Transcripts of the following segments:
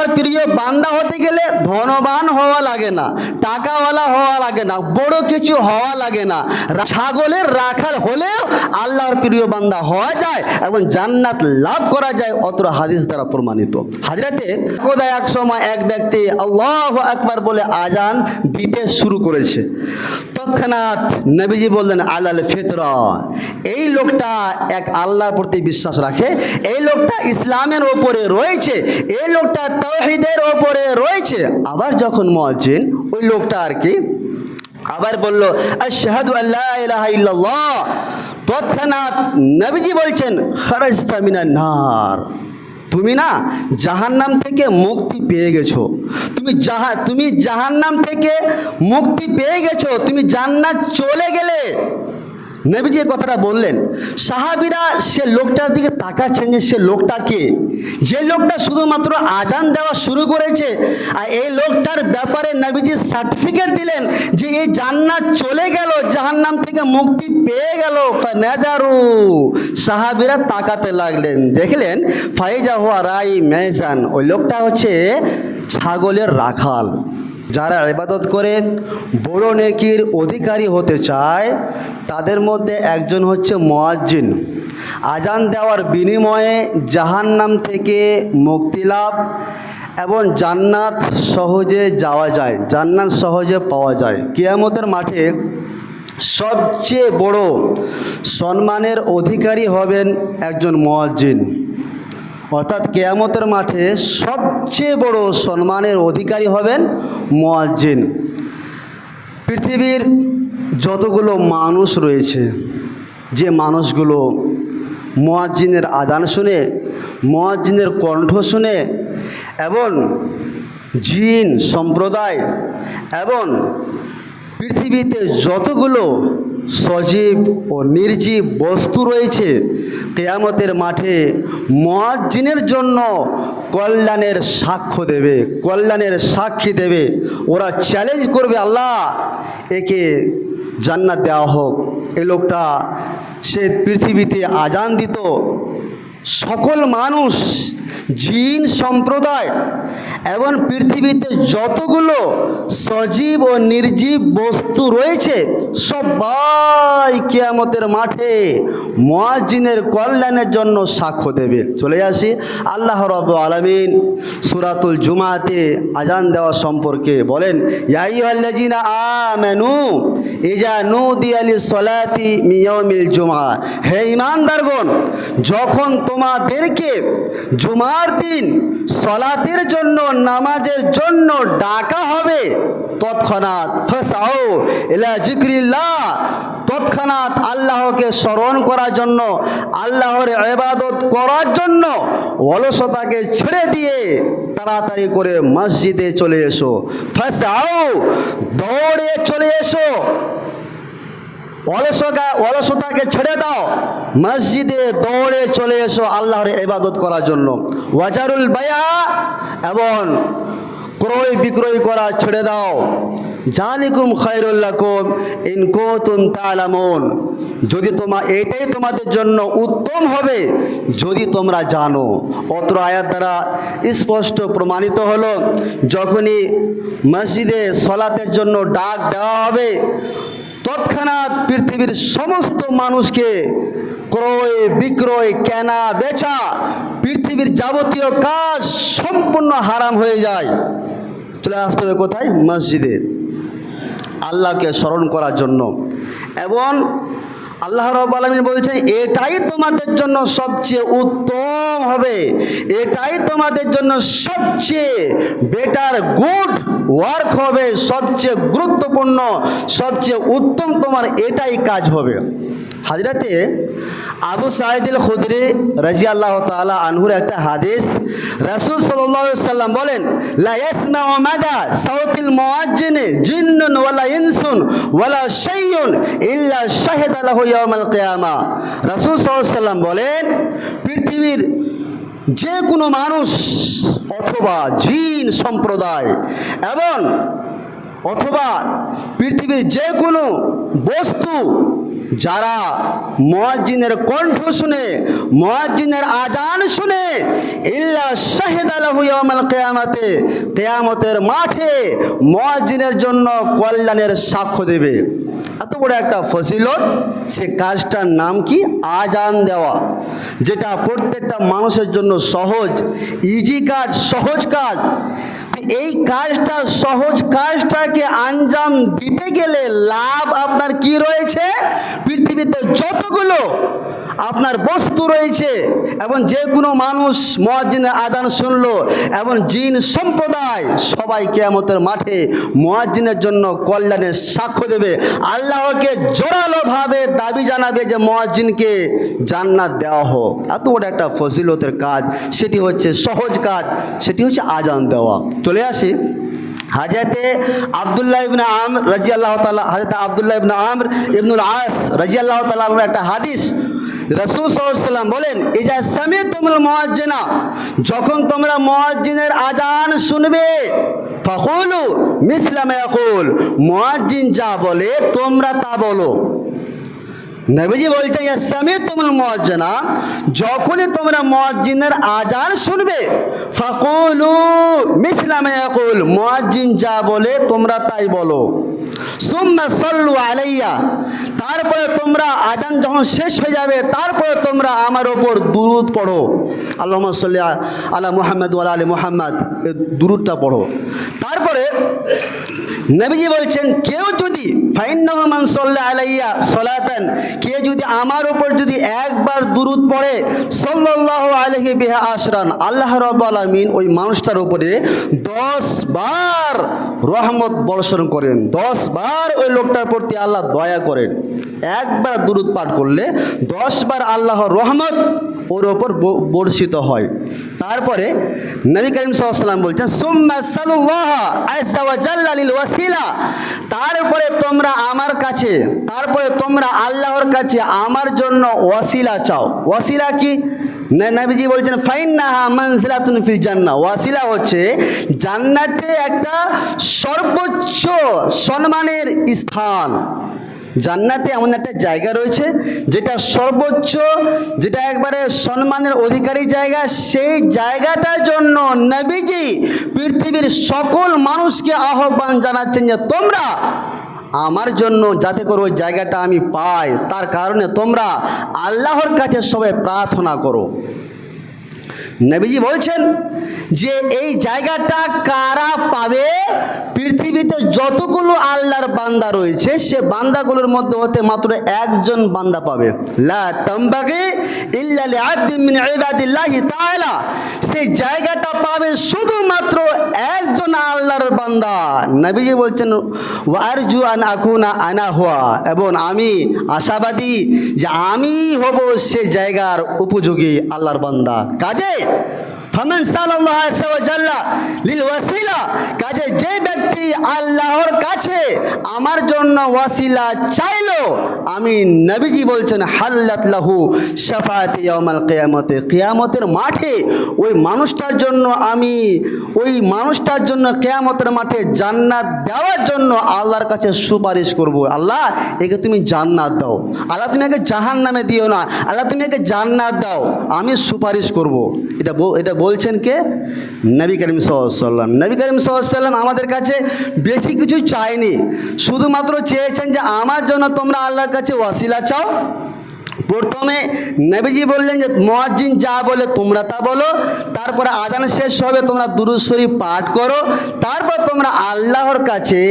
আল্লাহর প্রিয় বান্দা হতে গেলে ধনবান হওয়া লাগে না, টাকাওয়ালা হওয়া লাগে না, বড় কিছু হওয়া লাগে না। ছাগলের রাখাল হলেও আল্লাহর প্রিয় বান্দা হওয়া যায় এবং জান্নাত লাভ করা যায়, অত্র হাদিস দ্বারা প্রমাণিত। হাজরাতে কোথায় এক সময় এক ব্যক্তি আল্লাহু আকবার বলে আজান দিতে শুরু করেছে। তৎক্ষণাৎ নবীজি বললেন আলাল ফিতরা, এই লোকটা এক আল্লাহর প্রতি বিশ্বাস রাখে, এই লোকটা ইসলামের ওপরে রয়েছে, এই লোকটা তাওহীদের ওপরে রয়েছে। আবার যখন মুয়াজ্জিন ওই লোকটা আর কি আবার বলল আশহাদু আল্লা ইলাহা ইল্লাল্লাহ, তৎক্ষণাৎ নবীজি বলছেন খারাজতা মিনান নার, তুমি না জাহান্নাম থেকে মুক্তি পেয়ে গেছো, তুমি জাহান্নাম থেকে মুক্তি পেয়ে গেছো, তুমি জান্নাত চলে গেলে। নবীজি কথাটা বললেন, সাহাবীরা সে লোকটার দিকে তাকাচ্ছেন যে সে লোকটাকে, যে লোকটা শুধুমাত্র আজান দেওয়া শুরু করেছে, আর এই লোকটার ব্যাপারে নবীজি সার্টিফিকেট দিলেন যে এই জান্নাত চলে গেল, জাহান্নাম থেকে মুক্তি পেয়ে গেল। ফানাজারু, সাহাবীরা তাকাতে লাগলেন, দেখলেন ফাইজা হুয়া রাই মেজান, ওই লোকটা হচ্ছে ছাগলের রাখাল। যারা ইবাদত করে বড় নেকির অধিকারী হতে চায় তাদের মধ্যে একজন হচ্ছে মুয়াজ্জিন। আজান দেওয়ার বিনিময়ে জাহান্নাম থেকে মুক্তি লাভ এবং জান্নাত সহজে যাওয়া যায়, জান্নাত সহজে পাওয়া যায়। কিয়ামতের মাঠে সবচেয়ে বড় সম্মানের অধিকারী হবেন একজন মুয়াজ্জিন। অর্থাৎ কিয়ামতের মাঠে সবচেয়ে বড় সম্মানের অধিকারী হবেন মুয়াজ্জিন। পৃথিবীর যতগুলো মানুষ রয়েছে, যে মানুষগুলো মুয়াজ্জিনের আযান শুনে, মুয়াজ্জিনের কণ্ঠ শুনে, এবং জিন সম্প্রদায় এবং পৃথিবীতে যতগুলো সজীব ও নির্জীব বস্তু রয়েছে, কিয়ামতের মাঠে মুয়াজ্জিনের জন্য কল্যাণের সাক্ষ্য দেবে, কল্যাণের সাক্ষী দেবে। ওরা চ্যালেঞ্জ করবে, আল্লাহ একে জান্নাত দেওয়া হোক। এই লোকটা সে পৃথিবীতে আজান দিত, সকল মানুষ, জিন সম্প্রদায় এবং পৃথিবীতে যতগুলো সজীব ও নির্জীব বস্তু রয়েছে সবাই কিয়ামতের মাঠে মুয়াজ্জিনের কল্যাণের জন্য সাক্ষ্য দেবে। চলে আসি আল্লাহ রাব্বুল আলামিন সূরাতুল জুমাতে আজান দেওয়া সম্পর্কে বলেন, ইয়া আইয়ুহাল্লাযীনা আমানু ইজা নুদিয়া লিস-সালাতি মিন ইয়াউমিল জুমআ, হে ঈমানদারগণ, যখন তোমাদেরকে জুমার দিন সালাতের জন্য, নামাজের জন্য ডাকা হবে, তৎক্ষণাৎ ফাসআউ ইলা যিকরিল্লাহ, তৎক্ষণাৎ আল্লাহকে স্মরণ করার জন্য, আল্লাহর ইবাদত করার জন্য অলসতাকে ছেড়ে দিয়ে তাড়াতাড়ি করে মসজিদে চলে এসো। ফাসআউ, দৌড়ে চলে এসো, অলসতাকে ছেড়ে দাও, মসজিদে দৌড়ে চলে এসো আল্লাহর ইবাদত করার জন্য। ওয়াজারুল বায়া, এবং ক্রয় বিক্রয় করা ছেড়ে দাও। জালিকুম খায়রুল লাকুম ইন কুনতুম তা'লামুন, যদি এটাই তোমাদের জন্য উত্তম হবে যদি তোমরা জানো। অত্র আয়াত দ্বারা স্পষ্ট প্রমাণিত হলো, যখনই মসজিদে সলাতের জন্য ডাক দেওয়া হবে, তৎক্ষণাৎ পৃথিবীর সমস্ত মানুষকে ক্রয় বিক্রয়, কেনা বেচা, পৃথিবীর যাবতীয় কাজ সম্পূর্ণ হারাম হয়ে যায়। চলে আসতে হবে কোথায়? মসজিদে, আল্লাহকে স্মরণ করার জন্য। এবং আল্লাহ রাব্বুল আলামিন বলছেন, এটাই তোমাদের জন্য সবচেয়ে উত্তম হবে, এটাই তোমাদের জন্য সবচেয়ে বেটার গুড ওয়ার্ক হবে, সবচেয়ে গুরুত্বপূর্ণ, সবচেয়ে উত্তম তোমার এটাই কাজ হবে। হাজরাতে আবু সাঈদ আল খুদরি রাদিয়াল্লাহু তাআলা আনহুর একটা হাদিস, রাসূল সাল্লাল্লাহু আলাইহি সাল্লাম বলেন, লা ইয়াসমাউ মাদা সাউতিল মুয়াজ্জিন জিন্নুন ওয়ালা ইনসুন ওয়ালা শাইউন ইল্লা শাহিদা লাহু ইয়াউমাল কিয়ামা। রাসূল সাল্লাল্লাহু আলাইহি সাল্লাম বলেন, পৃথিবীর যে কোনো মানুষ অথবা জিন সম্প্রদায় অথবা পৃথিবীর যে কোনো বস্তু যারা মুয়াজ্জিনের কণ্ঠ শুনে, মুয়াজ্জিনের আজান শুনে, ইল্লা শাহিদা লাহু ইয়াউমাল কিয়ামাতে, কিয়ামতের মাঠে মুয়াজ্জিনের জন্য কল্যাণের সাক্ষ্য দেবে। এত বড় একটা ফজিলত, সে কাজটার নাম কি? আজান দেওয়া, যেটা প্রত্যেকটা মানুষের জন্য সহজ, ইজি কাজ, সহজ কাজ। এই কাজটা, সহজ কাজটাকে আঞ্জাম দিতে গেলে লাভ আপনার কি রয়েছে? পৃথিবীতে যতগুলো আপনার বস্তু রয়েছে এবং যে কোনো মানুষ মুয়াজ্জিনের আজান শুনলো এবং জিন সম্প্রদায় সবাই কিয়ামতের মাঠে মুয়াজ্জিনের জন্য কল্যাণের সাক্ষ্য দেবে। আল্লাহকে জোরালোভাবে দাবি জানাবে যে মুয়াজ্জিনকে জান্নাত দেওয়া হোক। এত বড় একটা ফজিলতের কাজ, সেটি হচ্ছে সহজ কাজ, সেটি হচ্ছে আজান দেওয়া। চলে আসি হাজরতে আব্দুল্লাহ ইবনে আমর রাদিয়াল্লাহু তাআলা, হাজরত আব্দুল্লাহ ইবনে আমর ইবনুল আস রাদিয়াল্লাহু তাআলা এর একটা হাদিস। রাসূল সাল্লাল্লাহু আলাইহি ওয়াসাল্লাম বলেন, ইজা সামিতুমুল মুয়াজ্জিনা, যখন তোমরা মুয়াজ্জিনের আজান শুনবে, ফাকুলু মিসলা মা ইয়াকুল, মুয়াজ্জিন যা বলে তোমরা তা বলো। নবীজি বলতেন, ইজা সামিতুমুল মুয়াজ্জিনা, যখনই তোমরা মুয়াজ্জিনের আজান শুনবে, ফাকুলু মিসলা মা ইয়াকুল, মুয়াজ্জিন যা বলে তোমরা তাই বলো। সুম্মা সাল্লু আলাইয়া, তারপরে তোমরা আজান যখন শেষ হয়ে যাবে তারপরে তোমরা আমার ওপর দুরূদ পড়ো। আল্লাহুম্মা সাল্লি আলা মুহাম্মদ ওয়া আলা আলি মুহাম্মদ, এই দুরূদটা পড়ো। তারপরে নবীজি বলছেন, কেউ যদি ফাইন্নাহু মান সাল্লা আলাইয়া সালাতান, কেউ যদি আমার উপর যদি একবার দুরূদ পড়ে, সাল্লাল্লাহু আলাইহি বিহা আশরান, আল্লাহ রাব্বুল আলামিন ওই মানুষটার উপরে 10 বার রহমত বর্ষণ করেন, 10 বার ওই লোকটার প্রতি আল্লাহ দয়া করেন। একবার দুরূদ পাঠ করলে 10 বার আল্লাহর রহমত ওর ওপর বর্ষিত হয়। তারপরে নবী করিম সাল্লাল্লাহু আলাইহি ওয়াসাল্লাম বলছেন, সুম্মা সাল্লাল্লাহ আযজা ওয়া জাল্লা লিল ওয়াসিলা, তারপরে তোমরা আমার কাছে, তারপরে তোমরা আল্লাহর কাছে আমার জন্য ওয়াসিলা চাও। ওয়াসিলা কি? নবীজি বলছেন, ফাইন্নাহা মানজিলাতুন ফিল জান্নাহ, ওয়াসিলা হচ্ছে জান্নাতে একটা সর্বোচ্চ সম্মানের স্থান। জান্নাতে এমন একটা জায়গা রয়েছে যেটা সর্বোচ্চ, যেটা একবারে সম্মানের অধিকারী জায়গা। সেই জায়গাটার জন্য নবীজি পৃথিবীর সকল মানুষকে আহ্বান জানাচ্ছেন যে তোমরা আমার জন্য যাতে করে ওই জায়গাটা আমি পাই, তার কারণে তোমরা আল্লাহর কাছে সবাই প্রার্থনা করো। নবীজি বলছেন যে এই জায়গাটা কারা পাবে? পৃথিবীতে যতগুলো আল্লাহর বান্দা রয়েছে সে বান্দাগুলোর মধ্যে হতে মাত্র একজন বান্দা পাবে। লা তামবাগি ইল্লা লিআবদিন মিন ইবাদিল্লাহি তাআলা, সেই জায়গাটা পাবে শুধুমাত্র একজন আল্লাহর বান্দা। নবীজি বলছেন, ওয়া আরজু আন আকুনা আনা হুয়া, এবং আমি আশাবাদী যে আমি হব সে জায়গার উপযোগী আল্লাহর বান্দা। কাজে ফামান সাল্লাল্লাহু আলাইহি ওয়া জাল্লা লিল ওয়াসিলা, কাজে যে ব্যক্তি আল্লাহর কাছে আমার জন্য ওয়াসিলা চাইলো, আমি নবীজি বলছেন, হাল্লাত লাহু শাফাআতি ইয়াউমাল কিয়ামতে, কিয়ামতের মাঠে ওই মানুষটার জন্য আমি ওই মানুষটার জন্য কিয়ামতের মাঠে জান্নাত দেওয়ার জন্য আল্লাহর কাছে সুপারিশ করব। আল্লাহ একে তুমি জান্নাত দাও, আল্লাহ তুমি একে জাহান্নামে দিও না, আল্লাহ তুমি একে জান্নাত দাও, আমি সুপারিশ করব। এটা বলছেন কে? নবী করিম সাল্লাল্লাহু আলাইহি ওয়াসাল্লাম। নবী করিম সাল্লাল্লাহু আলাইহি ওয়াসাল্লাম আমাদের কাছে বেশি কিছু চায়নি, শুধুমাত্র চেয়েছেন যে আমার জন্য তোমরা আল্লাহর কাছে ওয়াসিলা চাও। প্রথমে নবীজি বললেন যে মুয়াজ্জিন যা বলে তোমরা তা বলো, তারপরে আজান শেষ হবে তোমরা দুরূদ শরীফ পাঠ করো, তারপর তোমরা আল্লাহর কাছে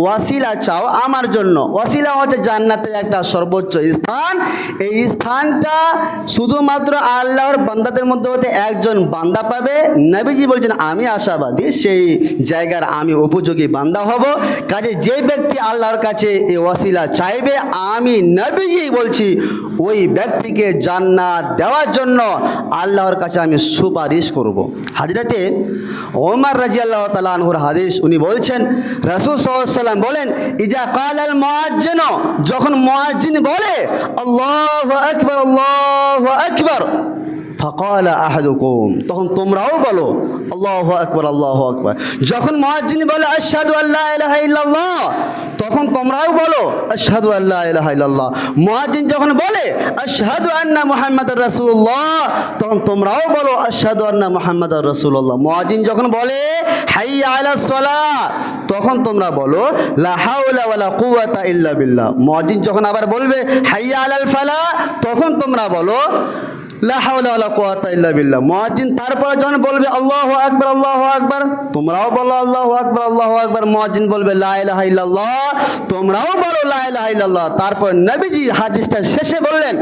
ওয়াসিলা চাও আমার জন্য। ওয়াসিলা হচ্ছে জান্নাতের একটা সর্বোচ্চ স্থান। এই স্থানটা শুধুমাত্র আল্লাহর বান্দাদের মধ্যে হতে একজন বান্দা পাবে। নবীজি বলছেন, আমি আশাবাদী সেই জায়গার আমি উপযোগী বান্দা হব। কাজে যে ব্যক্তি আল্লাহর কাছে এই ওয়াসিলা চাইবে, আমি নবীজি বলছি ওই ব্যক্তিকে জান্নাত দেওয়ার জন্য আল্লাহর কাছে আমি সুপারিশ করব। হযরতে ওমর রাদিয়াল্লাহু তাআলা আনহুর হাদিস, উনি বলছেন, রাসূল সাল্লাল্লাহু আলাইহি ওয়াসাল্লাম বলেন, ইজা ক্বালাল মুয়াজ্জিন, যখন মুয়াজ্জিন বলে আল্লাহু আকবার আল্লাহু আকবার, ফাকালা আহাদুকুম, তখন তোমরাও বলো আল্লাহু আকবার, আল্লাহু আকবার। যখন মুয়াজ্জিন বলে আশহাদু আল্লা ইলাহা ইল্লাল্লাহ, তখন তোমরাও বলো আশহাদু আল্লা ইলাহা ইল্লাল্লাহ। মুয়াজ্জিন যখন বলে আশহাদু আন্না মুহাম্মাদুর রাসূলুল্লাহ, তখন তোমরাও বলো আশহাদু আন্না মুহাম্মাদুর রাসূলুল্লাহ। মুয়াজ্জিন যখন বলে হাইয়া আলাস সালাহ, তখন তোমরা বলো লা হাওলা ওয়ালা কুওয়াতা ইল্লা বিল্লাহ। মুয়াজ্জিন যখন আবার বলবে হাইয়া আলাল ফালাহ, তখন তোমরা বলো লা হাওলা ওয়ালা কুওয়াতা ইল্লা বিল্লাহ। মুয়াজ্জিন তারপরে যখন বলবে আল্লাহু আকবার, আল্লাহু আকবার, তোমরাও বলো আল্লাহু আকবার, আল্লাহু আকবার। মুয়াজ্জিন বলবে লা ইলাহা ইল্লাল্লাহ, তোমরাও বলো লা ইলাহা ইল্লাল্লাহ। তারপর নবীজি হাদিসটা শেষে বললেন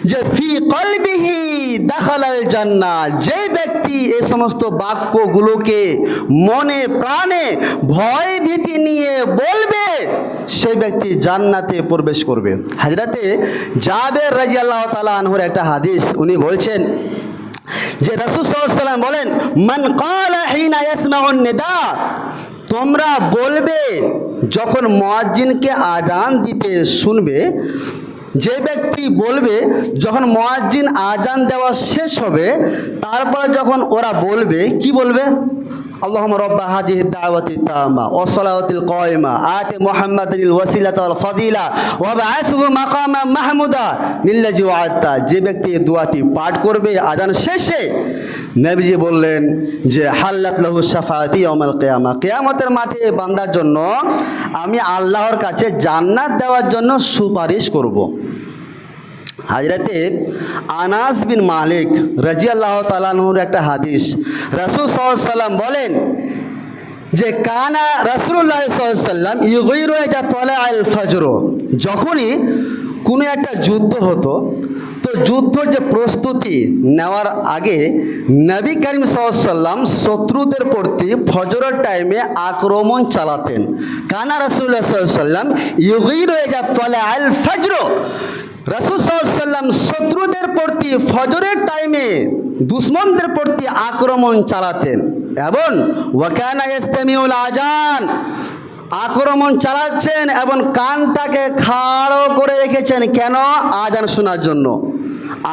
যে ফি কলবিহি দাখালাল জান্নাহ, যে ব্যক্তি এই সমস্ত বাক্যগুলোকে মনে প্রাণে ভয় ভীতি নিয়ে বলবে, সেই ব্যক্তি জান্নাতে প্রবেশ করবে। হযরতে জাবের রাদিয়াল্লাহু তাআলা আনহুর একটা হাদিস, উনি বলছেন যে রাসূল সাল্লাল্লাহু আলাইহি ওয়াসাল্লাম বলেন মান ক্বালা হিনা ইয়াসমাউন নিদা, তোমরা বলবে যখন মুয়াজ্জিনকে আজান দিতে শুনবে, যে ব্যক্তি বলবে যখন মুয়াজ্জিন আজান দেওয়া শেষ হবে, তারপরে যখন ওরা বলবে, কি বলবে? اللهم رب هذه الدعوة التامة والصلاة القائمة آت محمد الوسيلة والفضيلة وابعثه مقاما محمودا الذي وعدته। যে ব্যক্তি এই দোয়াটি পাঠ করবে আজান শেষে, নবীজি বললেন যে হাল্লাত লাহু শাফাআতি ইয়াউমাল কিয়ামা, কিয়ামতের মাঠে এই বান্দার জন্য আমি আল্লাহর কাছে জান্নাত দেওয়ার জন্য সুপারিশ করব। হযরতে আনাস বিন মালিক রাদিয়াল্লাহু তাআলা আনহুর একটা হাদিস, রাসূল সাল্লাল্লাহু আলাইহি ওয়াসাল্লাম বলেন যে কানা রাসূলুল্লাহ সাল্লাল্লাহু আলাইহি ওয়াসাল্লাম ইউগীরু ইযা তালাআল ফজর, যখনই কোনো একটা যুদ্ধ হতো, তো যুদ্ধর যে প্রস্তুতি নেওয়ার আগে নবী করিম সাল্লাল্লাহু আলাইহি ওয়াসাল্লাম শত্রুদের প্রতি ফজরের টাইমে আক্রমণ চালাতেন। কানা রাসূলুল্লাহ সাল্লাল্লাহু আলাইহি ওয়াসাল্লাম ইউগীরু ইযা তালাআল ফজর, রাসূল সাল্লাল্লাহু আলাইহি ওয়াসাল্লাম শত্রুদের প্রতি ফজরের টাইমে দুশমনদের প্রতি আক্রমণ চালাতেন। এবং ওয়াকানা ইস্তামিউল আজান, আক্রমণ চালাচ্ছেন এবং কানটাকে খাড়ো করে রেখেছেন, কেন? আজান শোনার জন্য।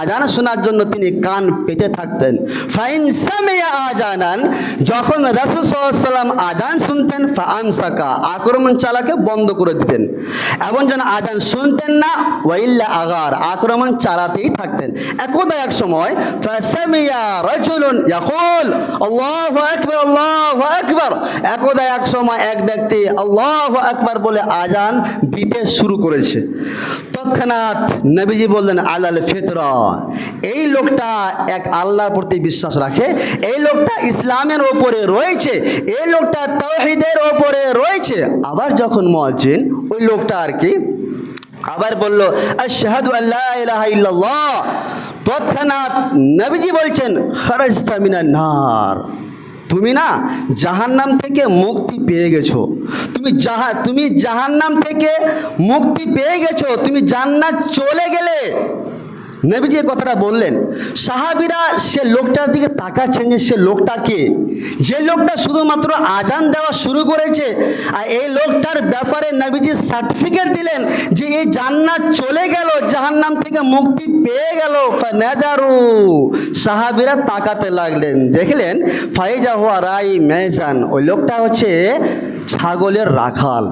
আজান শোনার জন্য তিনি কান পেতে থাকতেন। ফাইন সামিয়া আজানান, যখন রাসূল সাল্লাল্লাহু আলাইহি ওয়াসাল্লাম আজান শুনতেন ফাআমসাকা, আক্রমণ চালাকে বন্ধ করে দিতেন। এবং যখন আজান শুনতেন না ওয়াইল্লা আগার, আক্রমণ চালাতেই থাকতেন। একদা এক সময় ফাসামিয়া রাজুলুন ইয়াকুল আল্লাহু আকবার, আল্লাহু আকবার, একদা এক সময় এক ব্যক্তি আল্লাহু আকবার বলে আজান দিতে শুরু করেছে। তৎক্ষণাৎ নবীজি বললেন আলাল ফিতরা, এই লোকটা এক আল্লাহর প্রতি বিশ্বাস রাখে, এই লোকটা ইসলামের ওপরে রয়েছে, এই লোকটা তাওহীদের ওপরে রয়েছে। আবার যখন মুয়াজ্জিন ওই লোকটা আর কি আবার বলল আশহাদু আল্লা ইলাহা ইল্লাল্লাহ, তৎক্ষণাৎ নবীজি বলছেন খারাজতা মিনান নার, তুমি না জাহান্নাম থেকে মুক্তি পেয়ে গেছো, তুমি জাহান্নাম থেকে মুক্তি পেয়ে গেছো, তুমি জান্নাত চলে গেলে। নবীজি এই কথাটা বললেন। সাহাবীরা সে লোকটার দিকে তাকাচ্ছেন যে সে লোকটাকে, যে লোকটা শুধুমাত্র আজান দেওয়া শুরু করেছে, আর এই লোকটার ব্যাপারে নবীজি সার্টিফিকেট দিলেন যে এই জান্নাত চলে গেল, জাহান্নাম থেকে মুক্তি পেয়ে গেল। ফানাজারু, সাহাবীরা তাকাতে লাগলেন, দেখলেন ফাইজা হুয়া রাই মেজান, ওই লোকটা হচ্ছে ছাগলের রাখাল।